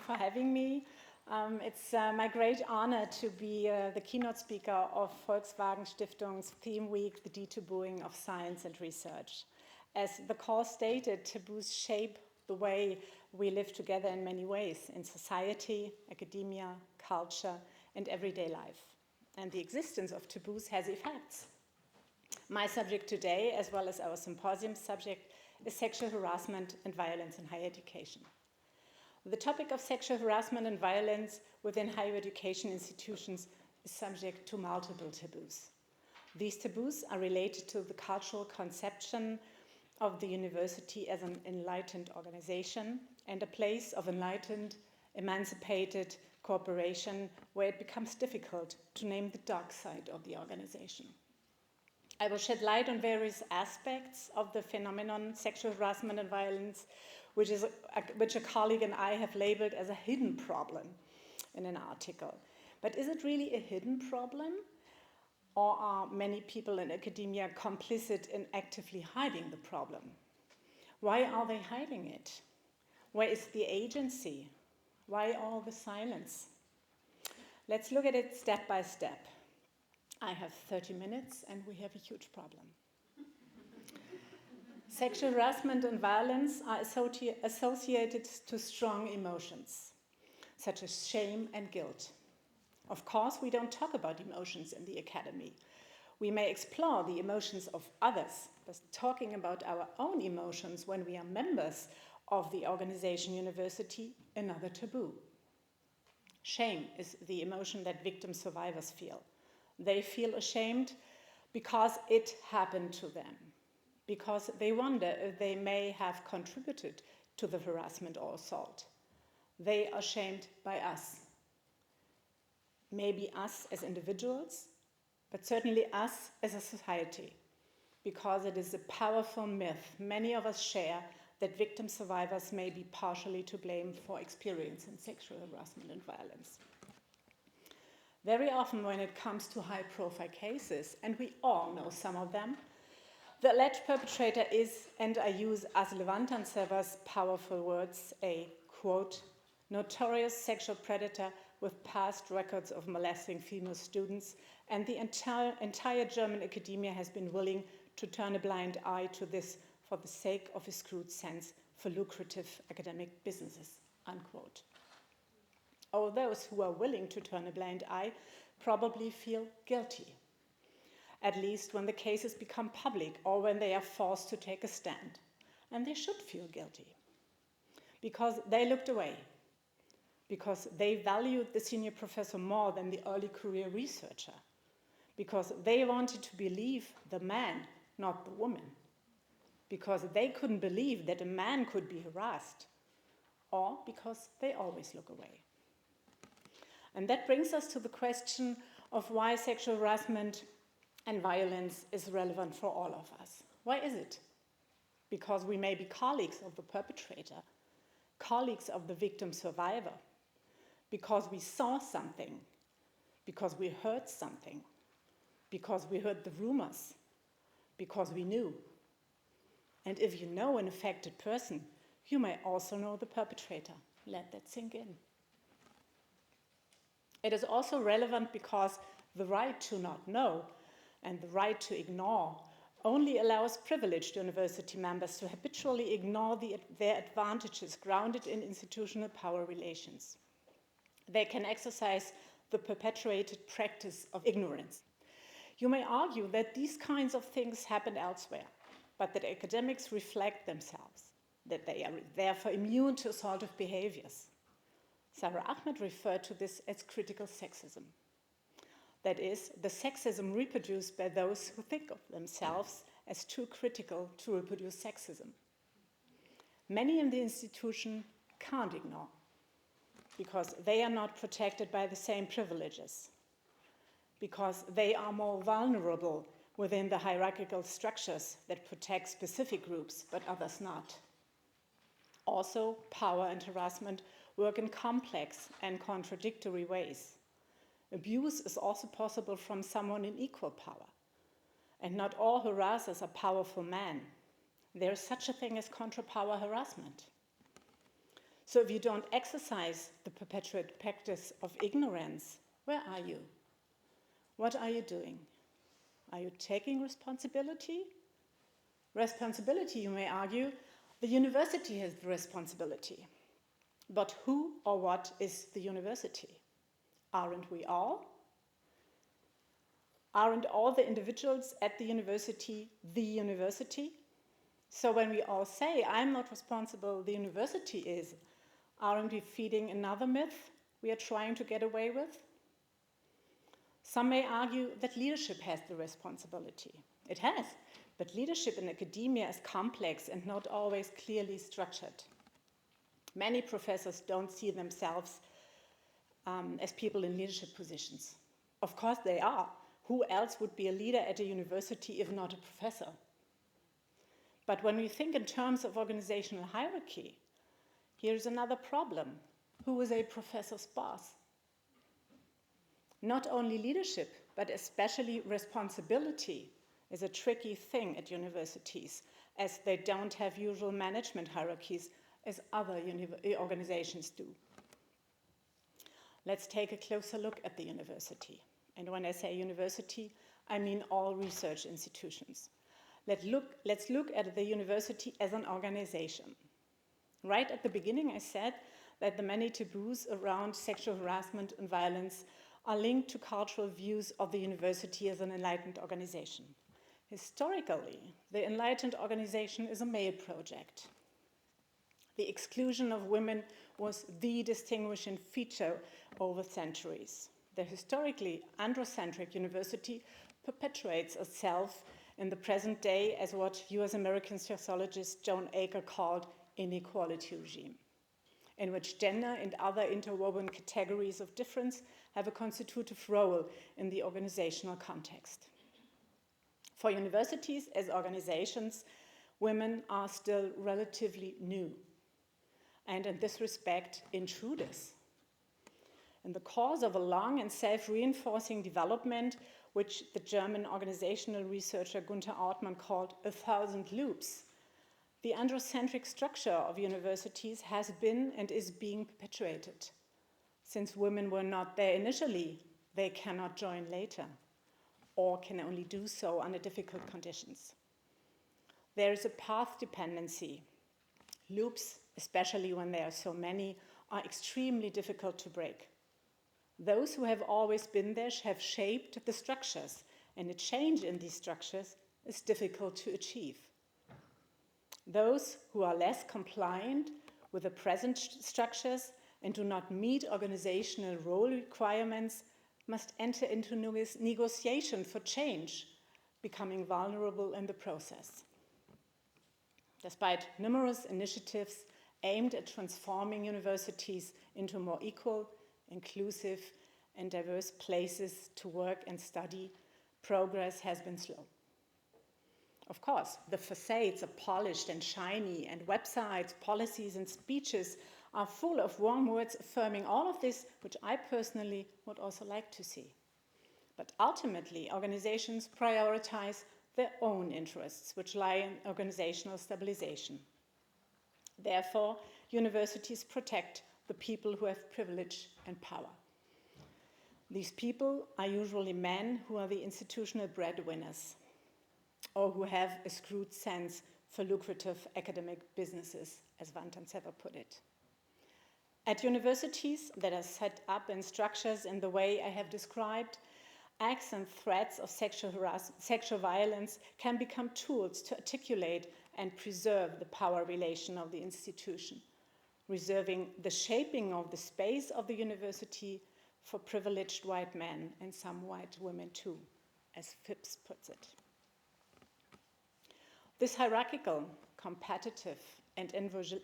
for having me. It's my great honor to be the keynote speaker of Volkswagen Stiftung's theme week, the Tabooing of Science and Research. As the call stated, taboos shape the way we live together in many ways, in society, academia, culture, and everyday life. And the existence of taboos has effects. My subject today, as well as our symposium subject, is sexual harassment and violence in higher education. The topic of sexual harassment and violence within higher education institutions is subject to multiple taboos. These taboos are related to the cultural conception of the university as an enlightened organization and a place of enlightened, emancipated cooperation where it becomes difficult to name the dark side of the organization. I will shed light on various aspects of the phenomenon sexual harassment and violence, which a colleague and I have labeled as a hidden problem in an article. But is it really a hidden problem? Or are many people in academia complicit in actively hiding the problem? Why are they hiding it? Where is the agency? Why all the silence? Let's look at it step by step. I have 30 minutes and we have a huge problem. Sexual harassment and violence are associated to strong emotions, such as shame and guilt. Of course, we don't talk about emotions in the academy. We may explore the emotions of others, but talking about our own emotions when we are members of the organization university, another taboo. Shame is the emotion that victim survivors feel. They feel ashamed because it happened to them, because they wonder if they may have contributed to the harassment or assault. They are shamed by us. Maybe us as individuals, but certainly us as a society, because it is a powerful myth many of us share that victim survivors may be partially to blame for experiencing sexual harassment and violence. Very often when it comes to high-profile cases, and we all know some of them, the alleged perpetrator is, and I use Asle Vantanseva's powerful words, a, quote, notorious sexual predator with past records of molesting female students, and the entire German academia has been willing to turn a blind eye to this for the sake of his crude sense for lucrative academic businesses, unquote. All those who are willing to turn a blind eye probably feel guilty, at least when the cases become public or when they are forced to take a stand. And they should feel guilty, because they looked away, because they valued the senior professor more than the early career researcher, because they wanted to believe the man, not the woman, because they couldn't believe that a man could be harassed, or because they always look away. And that brings us to the question of why sexual harassment and violence is relevant for all of us. Why is it? Because we may be colleagues of the perpetrator, colleagues of the victim survivor, because we saw something, because we heard something, because we heard the rumors, because we knew. And if you know an affected person, you may also know the perpetrator. Let that sink in. It is also relevant because the right to not know and the right to ignore only allows privileged university members to habitually ignore their advantages grounded in institutional power relations. They can exercise the perpetuated practice of ignorance. You may argue that these kinds of things happen elsewhere, but that academics reflect themselves, that they are therefore immune to assaultive behaviors. Sarah Ahmed referred to this as critical sexism. That is, the sexism reproduced by those who think of themselves as too critical to reproduce sexism. Many in the institution can't ignore, because they are not protected by the same privileges, because they are more vulnerable within the hierarchical structures that protect specific groups, but others not. Also, power and harassment work in complex and contradictory ways. Abuse is also possible from someone in equal power. And not all harassers are powerful men. There is such a thing as contra-power harassment. So if you don't exercise the perpetuated practice of ignorance, where are you? What are you doing? Are you taking responsibility? Responsibility, you may argue, the university has the responsibility. But who or what is the university? Aren't we all? Aren't all the individuals at the university the university? So when we all say, I'm not responsible, the university is, aren't we feeding another myth we are trying to get away with? Some may argue that leadership has the responsibility. It has, but leadership in academia is complex and not always clearly structured. Many professors don't see themselves as people in leadership positions. Of course they are. Who else would be a leader at a university if not a professor? But when we think in terms of organizational hierarchy, here's another problem. Who is a professor's boss? Not only leadership, but especially responsibility is a tricky thing at universities, as they don't have usual management hierarchies as other organizations do. Let's take a closer look at the university. And when I say university, I mean all research institutions. Let's look at the university as an organization. Right at the beginning, I said that the many taboos around sexual harassment and violence are linked to cultural views of the university as an enlightened organization. Historically, the enlightened organization is a male project. The exclusion of women was the distinguishing feature over centuries. The historically androcentric university perpetuates itself in the present day as what US-American sociologist Joan Aker called inequality regime, in which gender and other interwoven categories of difference have a constitutive role in the organizational context. For universities as organizations, women are still relatively new, and in this respect, intruders. In the course of a long and self-reinforcing development, which the German organizational researcher Gunther Ortmann called 1,000 loops, the androcentric structure of universities has been and is being perpetuated. Since women were not there initially, they cannot join later, or can only do so under difficult conditions. There is a path dependency. Loops, especially when there are so many, are extremely difficult to break. Those who have always been there have shaped the structures, and a change in these structures is difficult to achieve. Those who are less compliant with the present structures and do not meet organizational role requirements must enter into negotiation for change, becoming vulnerable in the process. Despite numerous initiatives aimed at transforming universities into more equal, inclusive, and diverse places to work and study, progress has been slow. Of course, the facades are polished and shiny, and websites, policies, and speeches are full of warm words affirming all of this, which I personally would also like to see. But ultimately, organizations prioritize their own interests, which lie in organizational stabilization. Therefore, universities protect the people who have privilege and power. These people are usually men who are the institutional breadwinners, or who have a screwed sense for lucrative academic businesses, as Van Tansever put it. At universities that are set up in structures in the way I have described, acts and threats of sexual violence can become tools to articulate and preserve the power relation of the institution, reserving the shaping of the space of the university for privileged white men and some white women too, as Phipps puts it. This hierarchical, competitive, and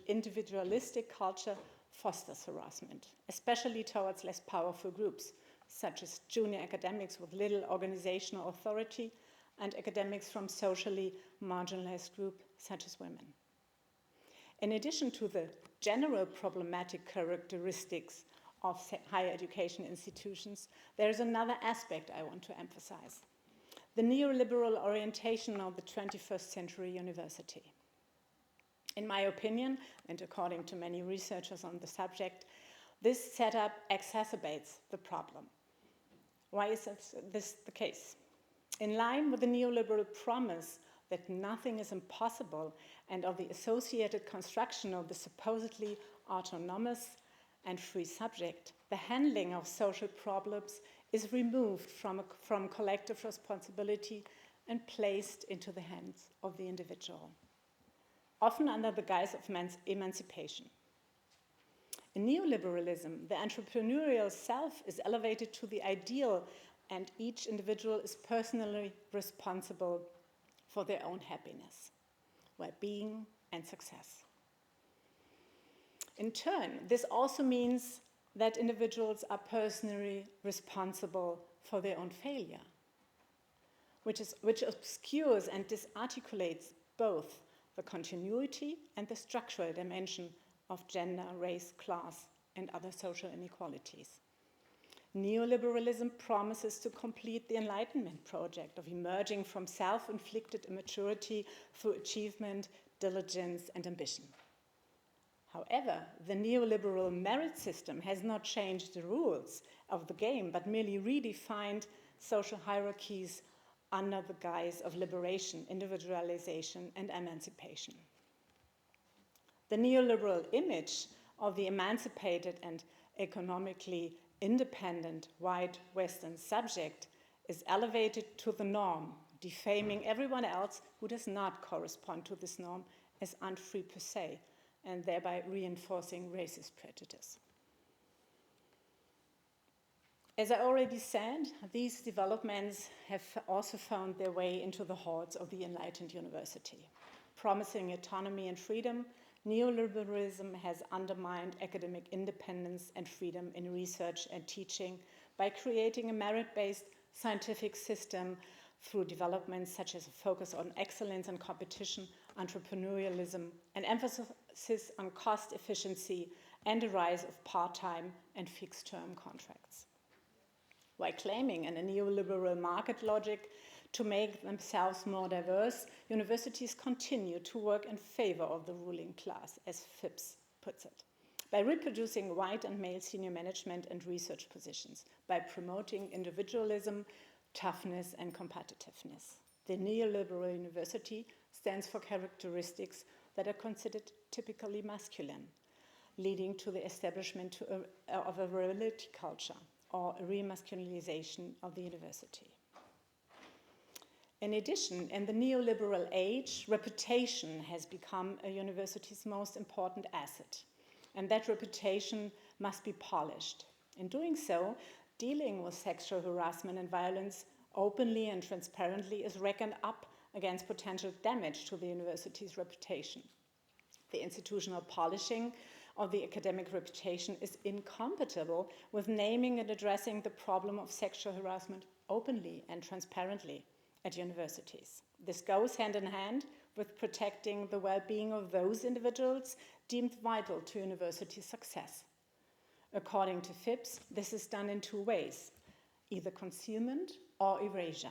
individualistic culture fosters harassment, especially towards less powerful groups, such as junior academics with little organizational authority and academics from socially marginalized groups, such as women. In addition to the general problematic characteristics of higher education institutions, there is another aspect I want to emphasize: the neoliberal orientation of the 21st century university. In my opinion, and according to many researchers on the subject, this setup exacerbates the problem. Why is this the case? In line with the neoliberal promise that nothing is impossible and of the associated construction of the supposedly autonomous and free subject, the handling of social problems is removed from collective responsibility and placed into the hands of the individual, often under the guise of emancipation. In neoliberalism, the entrepreneurial self is elevated to the ideal, and each individual is personally responsible for their own happiness, well-being, and success. In turn, this also means that individuals are personally responsible for their own failure, which obscures and disarticulates both the continuity and the structural dimension of gender, race, class, and other social inequalities. Neoliberalism promises to complete the Enlightenment project of emerging from self-inflicted immaturity through achievement, diligence, and ambition. However, the neoliberal merit system has not changed the rules of the game, but merely redefined social hierarchies under the guise of liberation, individualization, and emancipation. The neoliberal image of the emancipated and economically independent white Western subject is elevated to the norm, defaming everyone else who does not correspond to this norm as unfree per se, and thereby reinforcing racist prejudice. As I already said, these developments have also found their way into the halls of the enlightened university. Promising autonomy and freedom, neoliberalism has undermined academic independence and freedom in research and teaching by creating a merit-based scientific system through developments such as a focus on excellence and competition, entrepreneurialism, an emphasis on cost efficiency, and a rise of part-time and fixed-term contracts. While claiming in a neoliberal market logic to make themselves more diverse, universities continue to work in favor of the ruling class, as Phipps puts it, by reproducing white and male senior management and research positions, by promoting individualism, toughness, and competitiveness. The neoliberal university stands for characteristics that are considered typically masculine, leading to the establishment of a virility culture or a remasculinization of the university. In addition, in the neoliberal age, reputation has become a university's most important asset, and that reputation must be polished. In doing so, dealing with sexual harassment and violence openly and transparently is reckoned up against potential damage to the university's reputation. The institutional polishing of the academic reputation is incompatible with naming and addressing the problem of sexual harassment openly and transparently at universities. This goes hand in hand with protecting the well-being of those individuals deemed vital to university success. According to Phipps, this is done in two ways, either concealment or erasure.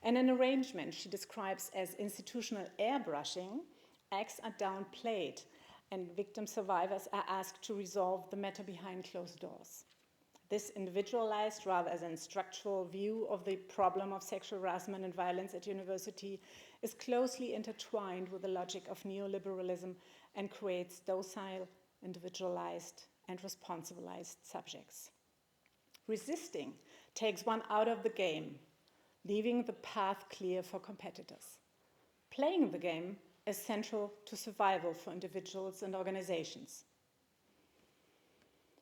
And an arrangement she describes as institutional airbrushing, acts are downplayed and victim survivors are asked to resolve the matter behind closed doors. This individualized rather than structural view of the problem of sexual harassment and violence at university is closely intertwined with the logic of neoliberalism and creates docile, individualized, and responsibilized subjects. Resisting takes one out of the game, leaving the path clear for competitors. Playing the game is central to survival for individuals and organizations.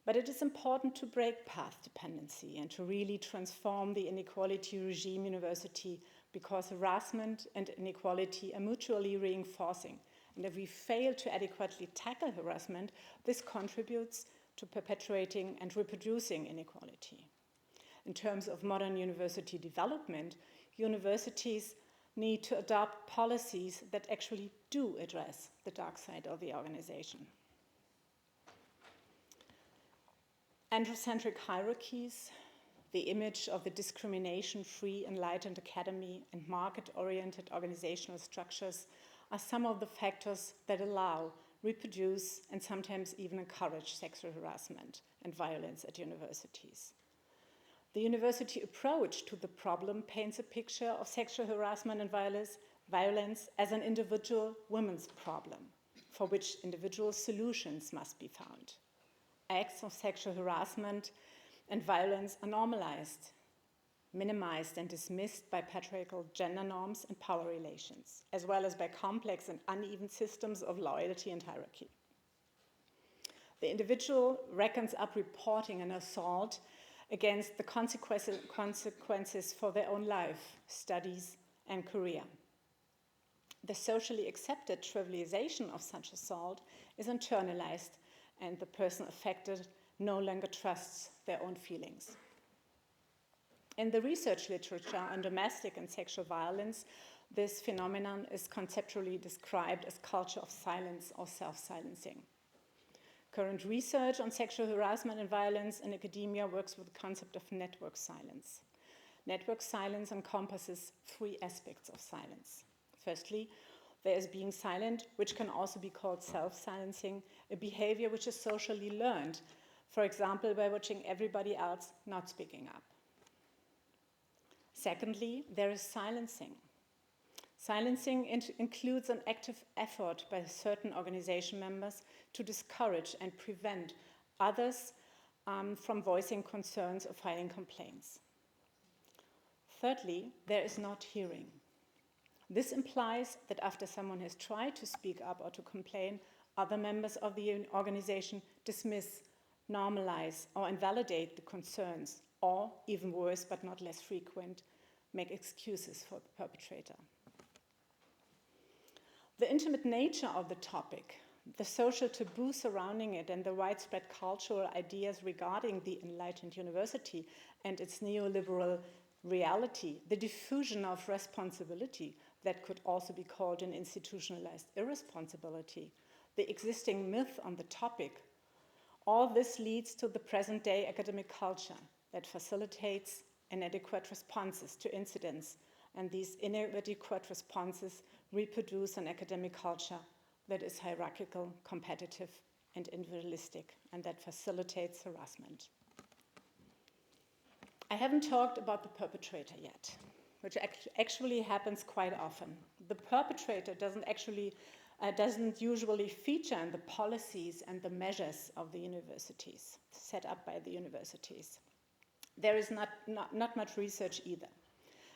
But it is important to break path dependency and to really transform the inequality regime university, because harassment and inequality are mutually reinforcing. And if we fail to adequately tackle harassment, this contributes to perpetuating and reproducing inequality. In terms of modern university development, universities need to adopt policies that actually do address the dark side of the organization. Androcentric hierarchies, the image of the discrimination-free enlightened academy, and market-oriented organizational structures are some of the factors that allow, reproduce, and sometimes even encourage sexual harassment and violence at universities. The university approach to the problem paints a picture of sexual harassment and violence as an individual women's problem, for which individual solutions must be found. Acts of sexual harassment and violence are normalized, minimized, and dismissed by patriarchal gender norms and power relations, as well as by complex and uneven systems of loyalty and hierarchy. The individual reckons up reporting an assault against the consequences for their own life, studies, and career. The socially accepted trivialization of such assault is internalized, and the person affected no longer trusts their own feelings. In the research literature on domestic and sexual violence, this phenomenon is conceptually described as culture of silence or self-silencing. Current research on sexual harassment and violence in academia works with the concept of network silence. Network silence encompasses three aspects of silence. Firstly, there is being silent, which can also be called self-silencing, a behavior which is socially learned, for example, by watching everybody else not speaking up. Secondly, there is silencing. Silencing includes an active effort by certain organization members to discourage and prevent others from voicing concerns or filing complaints. Thirdly, there is not hearing. This implies that after someone has tried to speak up or to complain, other members of the organization dismiss, normalize, or invalidate the concerns, or, even worse but not less frequent, make excuses for the perpetrator. The intimate nature of the topic, the social taboo surrounding it, and the widespread cultural ideas regarding the enlightened university and its neoliberal reality, the diffusion of responsibility that could also be called an institutionalized irresponsibility, the existing myth on the topic, all this leads to the present-day academic culture that facilitates inadequate responses to incidents, and these inadequate responses reproduce an academic culture that is hierarchical, competitive, and individualistic, and that facilitates harassment. I haven't talked about the perpetrator yet, which actually happens quite often. The perpetrator doesn't usually feature in the policies and the measures of the universities, set up by the universities. There is not much research either.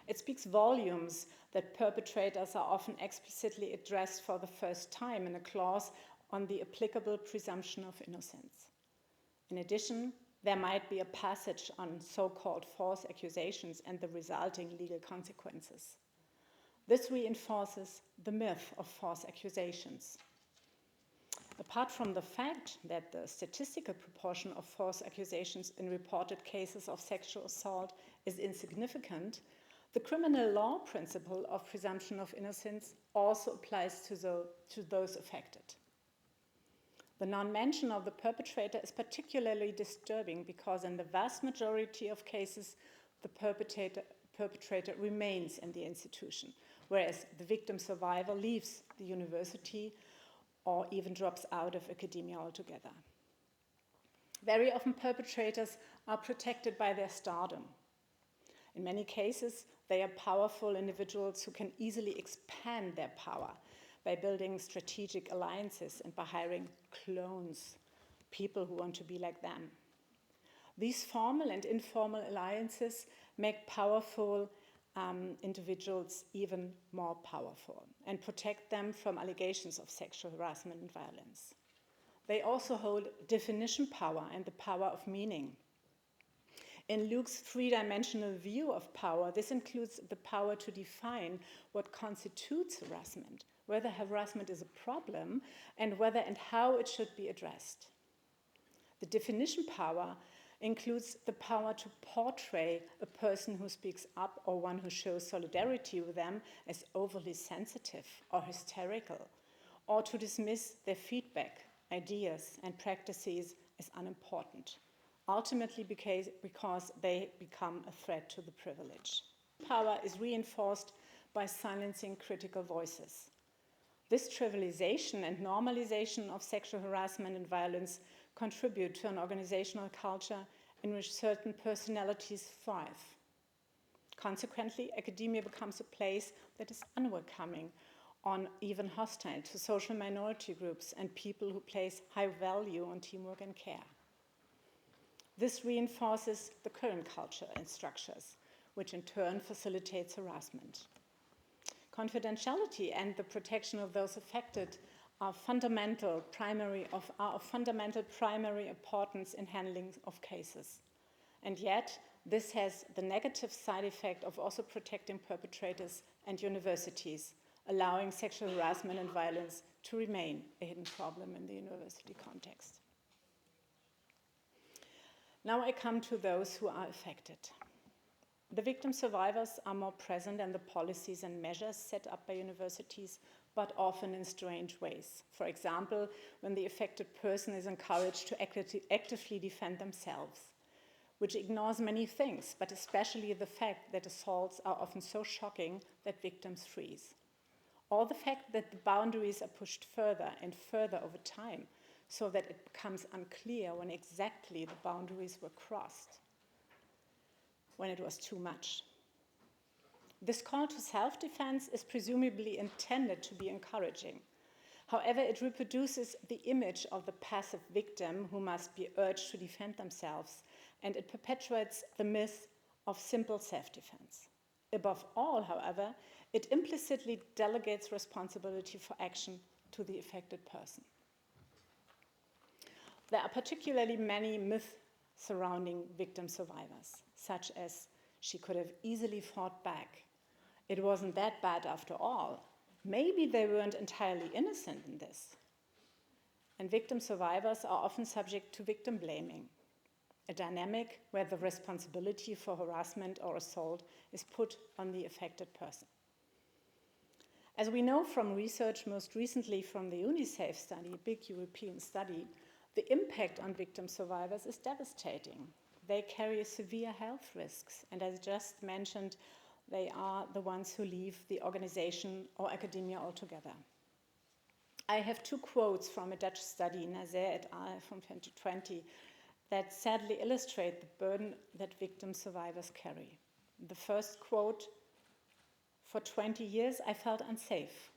It speaks volumes that perpetrators are often explicitly addressed for the first time in a clause on the applicable presumption of innocence. In addition, there might be a passage on so-called false accusations and the resulting legal consequences. This reinforces the myth of false accusations. Apart from the fact that the statistical proportion of false accusations in reported cases of sexual assault is insignificant, the criminal law principle of presumption of innocence also applies to those affected. The non-mention of the perpetrator is particularly disturbing because in the vast majority of cases, the perpetrator remains in the institution, whereas the victim survivor leaves the university or even drops out of academia altogether. Very often perpetrators are protected by their stardom. In many cases, they are powerful individuals who can easily expand their power by building strategic alliances and by hiring clones, people who want to be like them. These formal and informal alliances make powerful individuals even more powerful and protect them from allegations of sexual harassment and violence. They also hold definition power and the power of meaning. In Luke's three-dimensional view of power, this includes the power to define what constitutes harassment, whether harassment is a problem, and whether and how it should be addressed. The definition power includes the power to portray a person who speaks up or one who shows solidarity with them as overly sensitive or hysterical, or to dismiss their feedback, ideas, and practices as unimportant, ultimately because they become a threat to the privilege. Power is reinforced by silencing critical voices. This trivialization and normalization of sexual harassment and violence contribute to an organizational culture in which certain personalities thrive. Consequently, academia becomes a place that is unwelcoming or even hostile to social minority groups and people who place high value on teamwork and care. This reinforces the current culture and structures, which in turn facilitates harassment. Confidentiality and the protection of those affected are of fundamental primary importance in handling of cases. And yet, this has the negative side effect of also protecting perpetrators and universities, allowing sexual harassment and violence to remain a hidden problem in the university context. Now I come to those who are affected. The victim survivors are more present in the policies and measures set up by universities, but often in strange ways. For example, when the affected person is encouraged to actively defend themselves, which ignores many things, but especially the fact that assaults are often so shocking that victims freeze. Or the fact that the boundaries are pushed further and further over time, so that it becomes unclear when exactly the boundaries were crossed, when it was too much. This call to self-defense is presumably intended to be encouraging. However, it reproduces the image of the passive victim who must be urged to defend themselves, and it perpetuates the myth of simple self-defense. Above all, however, it implicitly delegates responsibility for action to the affected person. There are particularly many myths surrounding victim survivors, such as she could have easily fought back. It wasn't that bad after all. Maybe they weren't entirely innocent in this. And victim survivors are often subject to victim blaming, a dynamic where the responsibility for harassment or assault is put on the affected person. As we know from research, most recently from the UNICEF study, a big European study, the impact on victim survivors is devastating. They carry severe health risks, and as just mentioned, they are the ones who leave the organization or academia altogether. I have two quotes from a Dutch study, Nazer et al. From 2020, that sadly illustrate the burden that victim survivors carry. The first quote, "For 20 years, I felt unsafe.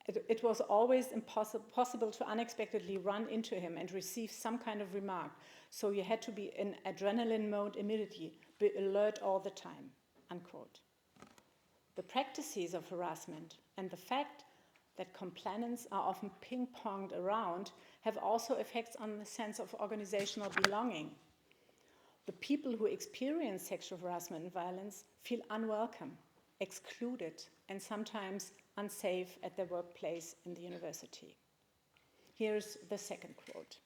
It was always possible to unexpectedly run into him and receive some kind of remark, so you had to be in adrenaline mode immediately, be alert all the time," unquote. The practices of harassment and the fact that complainants are often ping-ponged around have also effects on the sense of organizational belonging. The people who experience sexual harassment and violence feel unwelcome, excluded, and sometimes unsafe at their workplace in the university. Here's the second quote.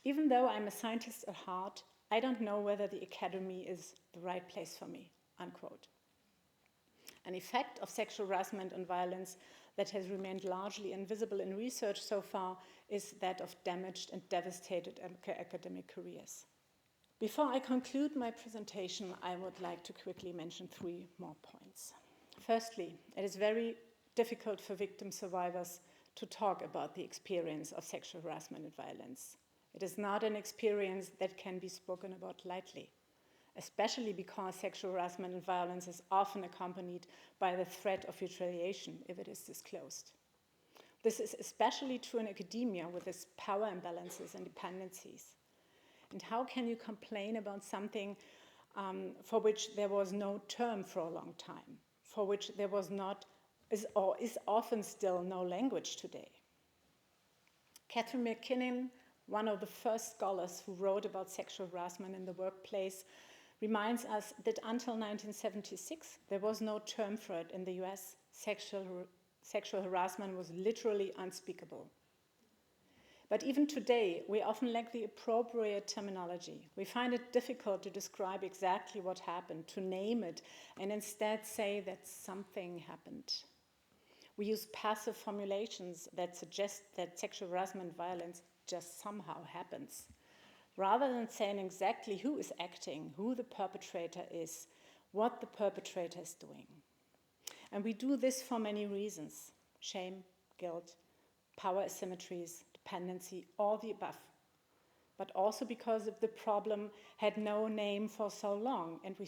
"Even though I'm a scientist at heart, I don't know whether the academy is the right place for me," unquote. An effect of sexual harassment and violence that has remained largely invisible in research so far is that of damaged and devastated academic careers. Before I conclude my presentation, I would like to quickly mention 3 more points. Firstly, it is very difficult for victim survivors to talk about the experience of sexual harassment and violence. It is not an experience that can be spoken about lightly, especially because sexual harassment and violence is often accompanied by the threat of retaliation if it is disclosed. This is especially true in academia with its power imbalances and dependencies. And how can you complain about something for which there was no term for a long time, for which there was not, is often still no language today? Catherine McKinnon, one of the first scholars who wrote about sexual harassment in the workplace, reminds us that until 1976, there was no term for it in the US. Sexual harassment was literally unspeakable. But even today, we often lack the appropriate terminology. We find it difficult to describe exactly what happened, to name it, and instead say that something happened. We use passive formulations that suggest that sexual harassment and violence just somehow happens, rather than saying exactly who is acting, who the perpetrator is, what the perpetrator is doing. And we do this for many reasons: shame, guilt, power asymmetries, dependency, all the above. But also because the problem had no name for so long, and we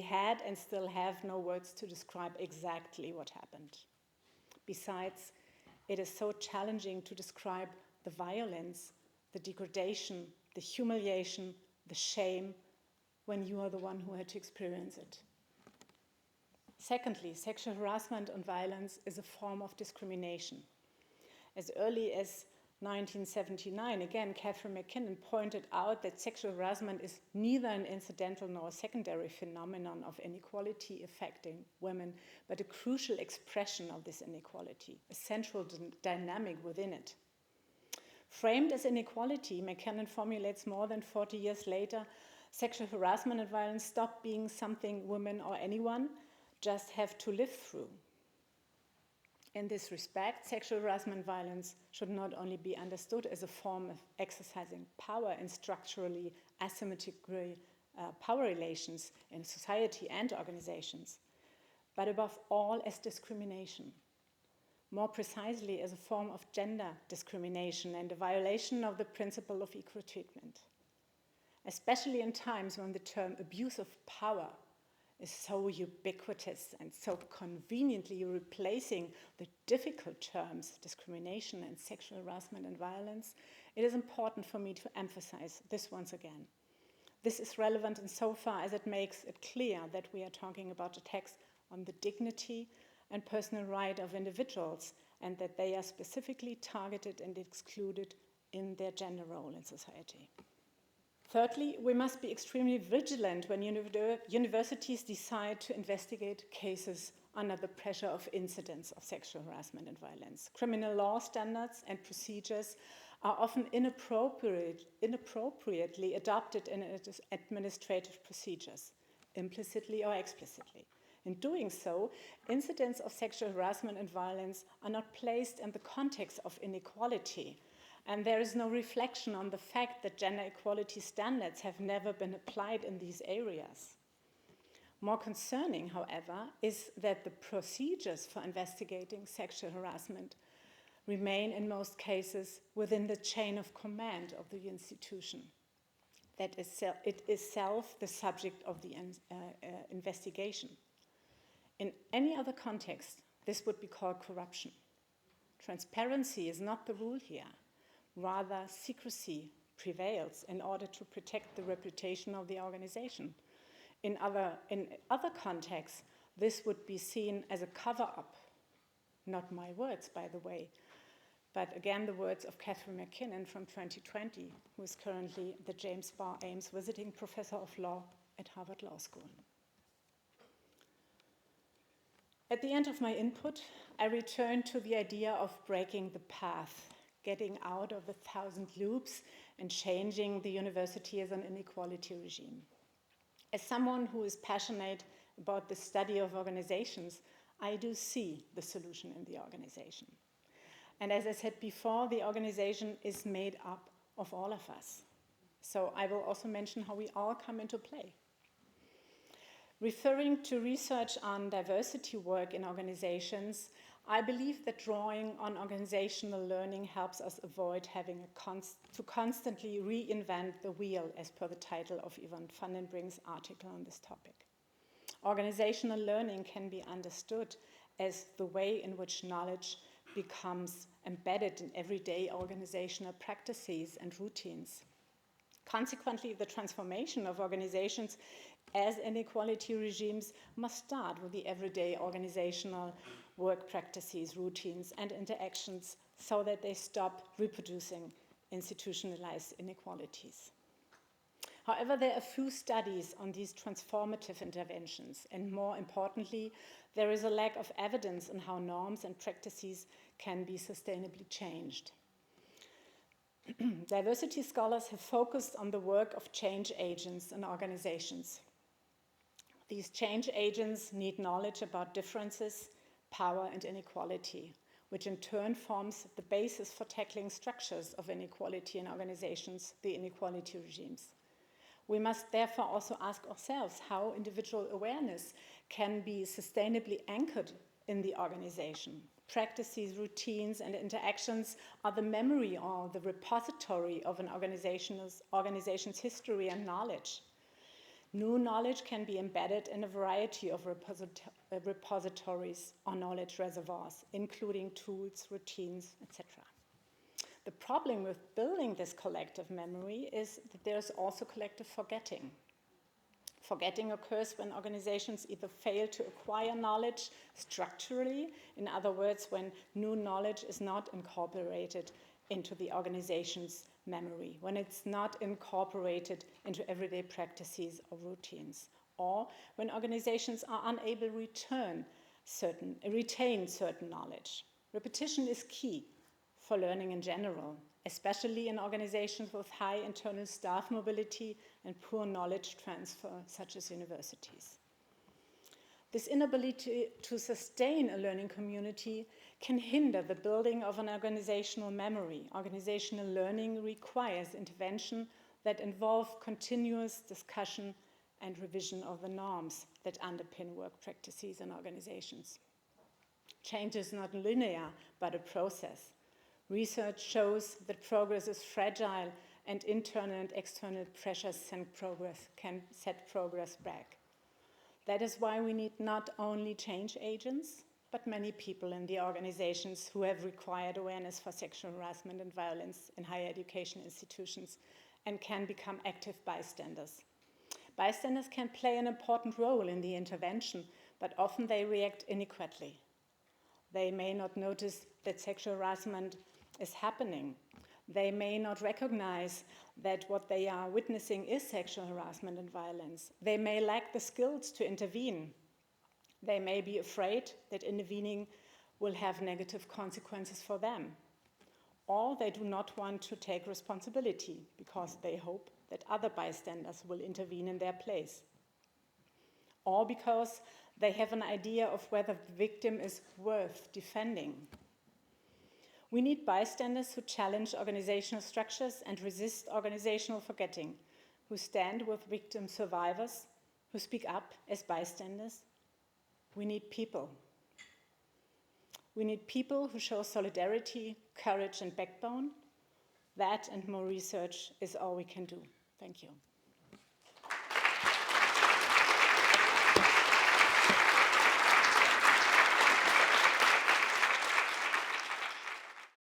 had and still have no words to describe exactly what happened. Besides, it is so challenging to describe the violence, the degradation, the humiliation, the shame, when you are the one who had to experience it. Secondly, sexual harassment and violence is a form of discrimination. As early as 1979, again, Catherine McKinnon pointed out that sexual harassment is neither an incidental nor a secondary phenomenon of inequality affecting women, but a crucial expression of this inequality, a central dynamic within it. Framed as inequality, McKinnon formulates more than 40 years later, sexual harassment and violence stop being something women or anyone just have to live through. In this respect, sexual harassment and violence should not only be understood as a form of exercising power in structurally asymmetrical power relations in society and organizations, but above all as discrimination. More precisely, as a form of gender discrimination and a violation of the principle of equal treatment. Especially in times when the term abuse of power is so ubiquitous and so conveniently replacing the difficult terms discrimination and sexual harassment and violence, it is important for me to emphasize this once again. This is relevant insofar as it makes it clear that we are talking about attacks on the dignity and personal right of individuals, and that they are specifically targeted and excluded in their gender role in society. Thirdly, we must be extremely vigilant when universities decide to investigate cases under the pressure of incidents of sexual harassment and violence. Criminal law standards and procedures are often inappropriately adopted in administrative procedures, implicitly or explicitly. In doing so, incidents of sexual harassment and violence are not placed in the context of inequality, and there is no reflection on the fact that gender equality standards have never been applied in these areas. More concerning, however, is that the procedures for investigating sexual harassment remain in most cases within the chain of command of the institution. That is it is itself the subject of the investigation. In any other context, this would be called corruption. Transparency is not the rule here. Rather, secrecy prevails in order to protect the reputation of the organization. In other contexts, this would be seen as a cover-up. Not my words, by the way, but again the words of Catherine McKinnon from 2020, who is currently the James Barr Ames Visiting Professor of Law at Harvard Law School. At the end of my input, I return to the idea of breaking the path, getting out of the 1,000 loops and changing the university as an inequality regime. As someone who is passionate about the study of organizations, I do see the solution in the organization. And as I said before, the organization is made up of all of us. So I will also mention how we all come into play. Referring to research on diversity work in organizations, I believe that drawing on organizational learning helps us avoid having to constantly reinvent the wheel, as per the title of Yvonne van den Brink's article on this topic. Organizational learning can be understood as the way in which knowledge becomes embedded in everyday organizational practices and routines. Consequently, the transformation of organizations as inequality regimes must start with the everyday organizational work practices, routines, and interactions so that they stop reproducing institutionalized inequalities. However, there are few studies on these transformative interventions, and more importantly, there is a lack of evidence on how norms and practices can be sustainably changed. Diversity scholars have focused on the work of change agents in organizations. These change agents need knowledge about differences, power, and inequality, which in turn forms the basis for tackling structures of inequality in organizations, the inequality regimes. We must therefore also ask ourselves how individual awareness can be sustainably anchored in the organization. Practices, routines, and interactions are the memory or the repository of an organization's history and knowledge. New knowledge can be embedded in a variety of repositories or knowledge reservoirs, including tools, routines, etc. The problem with building this collective memory is that there's also collective forgetting. Forgetting occurs when organizations either fail to acquire knowledge structurally, in other words, when new knowledge is not incorporated into the organization's memory, when it's not incorporated into everyday practices or routines, or when organizations are unable to retain certain knowledge. Repetition is key for learning in general, especially in organizations with high internal staff mobility and poor knowledge transfer, such as universities. This inability to sustain a learning community can hinder the building of an organizational memory. Organizational learning requires intervention that involve continuous discussion and revision of the norms that underpin work practices in organizations. Change is not linear, but a process. Research shows that progress is fragile, and internal and external pressures can set progress back. That is why we need not only change agents, but many people in the organizations who have required awareness for sexual harassment and violence in higher education institutions and can become active bystanders. Bystanders can play an important role in the intervention, but often they react inadequately. They may not notice that sexual harassment is happening. They may not recognize that what they are witnessing is sexual harassment and violence. They may lack the skills to intervene. They may be afraid that intervening will have negative consequences for them. Or they do not want to take responsibility because they hope that other bystanders will intervene in their place. Or because they have an idea of whether the victim is worth defending. We need bystanders who challenge organizational structures and resist organizational forgetting, who stand with victim survivors, who speak up as bystanders. We need people. We need people who show solidarity, courage, and backbone. That and more research is all we can do. Thank you.